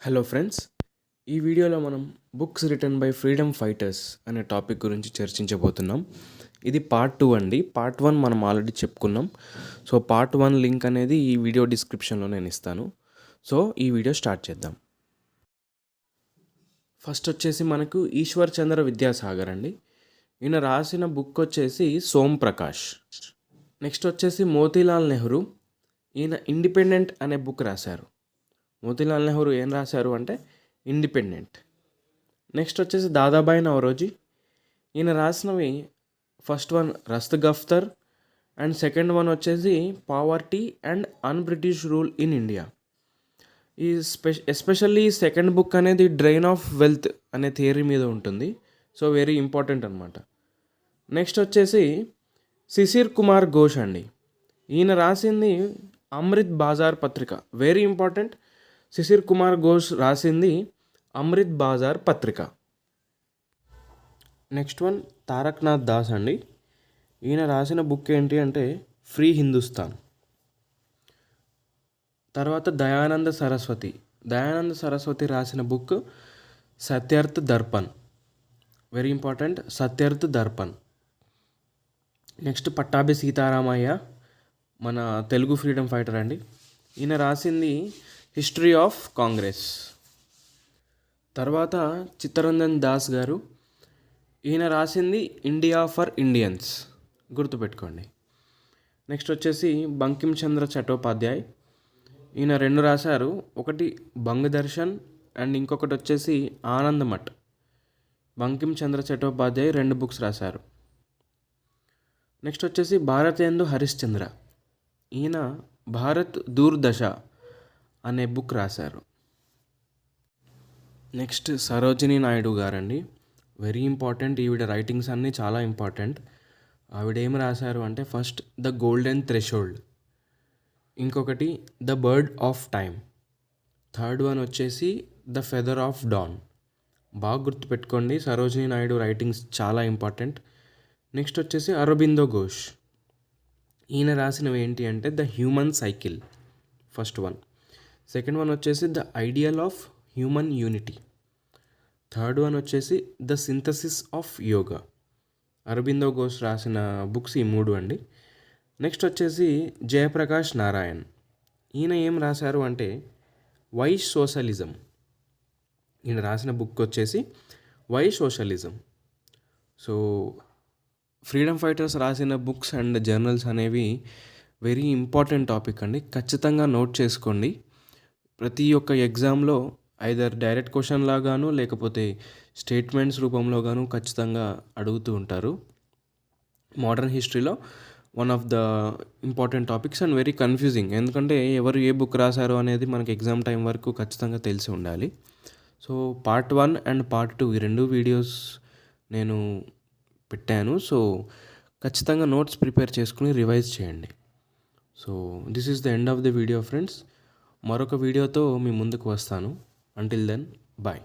Hello friends, ఈ వీడియోలో మనం books written by freedom fighters అనే టాపిక్ గురించి చర్చించబోతున్నాం. ఇది పార్ట్ 2 అండి. పార్ట్ 1 మనం ఆల్రెడీ చెప్పుకున్నాం. సో పార్ట్ 1 లింక్ అనేది ఈ వీడియో డిస్క్రిప్షన్లో నేను ఇస్తాను. సో ఈ వీడియో స్టార్ట్ చేద్దాం. ఫస్ట్ వచ్చేసి మనకు ఈశ్వర్ చంద్ర విద్యాసాగర్ అండి. ఈయన రాసిన బుక్ వచ్చేసి సోమ్ ప్రకాష్. నెక్స్ట్ వచ్చేసి మోతీలాల్ నెహ్రూ. ఈయన ఇండిపెండెంట్ అనే బుక్ రాశారు. మోతీలాల్ నెహ్రూ ఏం రాశారు అంటే ఇండిపెండెంట్. నెక్స్ట్ వచ్చేసి దాదాబాయి నవరోజీ. ఈయన రాసినవి first one Rast Goftar and second one వచ్చేసి poverty and un British rule in India. ఈ ఎస్పెషల్లీ సెకండ్ బుక్ అనేది డ్రైన్ ఆఫ్ వెల్త్ అనే థియరీ మీద ఉంటుంది. సో వెరీ ఇంపార్టెంట్ అనమాట. నెక్స్ట్ వచ్చేసి శిశిర్ కుమార్ ఘోష్ అండి. ఈయన రాసింది అమృత్ బాజార్ పత్రిక. Very important. శిశిర్ కుమార్ ఘోష్ రాసింది అమృత్ బాజార్ పత్రిక. నెక్స్ట్ వన్ తారక్నాథ్ దాస్ అండి. ఈయన రాసిన బుక్ ఏంటి అంటే ఫ్రీ హిందుస్థాన్. తర్వాత దయానంద సరస్వతి రాసిన book Satyarth Darpan. Very important, Satyarth Darpan. Next Pattabhi Sitaramayya, మన తెలుగు ఫ్రీడమ్ ఫైటర్ అండి. ఈయన రాసింది హిస్టరీ ఆఫ్ కాంగ్రెస్. తర్వాత చిత్తరంజన్ దాస్ గారు. ఈయన రాసింది ఇండియా ఫర్ ఇండియన్స్, గుర్తుపెట్టుకోండి. నెక్స్ట్ వచ్చేసి బంకిం చంద్ర చటోపాధ్యాయ్. ఈయన రెండు రాశారు, ఒకటి బంగ్ దర్శన్ అండ్ ఇంకొకటి వచ్చేసి ఆనందమఠ్. బంకిం చంద్ర చటోపాధ్యాయ్ రెండు బుక్స్ రాశారు. నెక్స్ట్ వచ్చేసి భారతేందు హరిశ్చంద్ర. ఈయన భారత్ దూర్దశ అనే బుక్ రాశారు. నెక్స్ట్ సరోజినీ నాయుడు గారండి. Very important. ఈవిడ రైటింగ్స్ అన్నీ చాలా ఇంపార్టెంట్. ఆవిడ ఏం రాశారు అంటే ఫస్ట్ ద గోల్డెన్ థ్రెషోల్డ్, ఇంకొకటి the bird of time, third one వచ్చేసి ద ఫెదర్ ఆఫ్ డాన్. బాగా గుర్తుపెట్టుకోండి, సరోజినీ నాయుడు రైటింగ్స్ చాలా ఇంపార్టెంట్. నెక్స్ట్ వచ్చేసి అరబిందో ఘోష్. ఈయన రాసినవి ఏంటి అంటే the human cycle, first one. Second one వచ్చేసి the ideal of human unity. Third one వచ్చేసి the synthesis of yoga. Aurobindo Ghosh రాసిన బుక్స్ ఈ మూడు అండి. నెక్స్ట్ వచ్చేసి జయప్రకాష్ నారాయణ్. ఈయన ఏం రాశారు అంటే వై సోషలిజం. ఈయన రాసిన బుక్ వచ్చేసి why socialism. So freedom fighters రాసిన బుక్స్ అండ్ జర్నల్స్ అనేవి వెరీ ఇంపార్టెంట్ టాపిక్ అండి. ఖచ్చితంగా నోట్ చేసుకోండి. ప్రతి ఒక్క ఎగ్జామ్లో ఐదర్ డైరెక్ట్ క్వశ్చన్ లాగాను లేకపోతే స్టేట్మెంట్స్ రూపంలో గాను ఖచ్చితంగా అడుగుతూ ఉంటారు. మోడర్న్ హిస్టరీలో one of the important topics and very confusing. ఎందుకంటే ఎవరు ఏ బుక్ రాశారు అనేది మనకి ఎగ్జామ్ టైం వరకు ఖచ్చితంగా తెలిసి ఉండాలి. సో పార్ట్ 1 అండ్ పార్ట్ 2 ఈ రెండు వీడియోస్ నేను పెట్టాను. సో ఖచ్చితంగా నోట్స్ ప్రిపేర్ చేసుకుని రివైజ్ చేయండి. So this is the end of the video friends. మరొక వీడియోతో మీ ముందుకు వస్తాను. Until then, bye.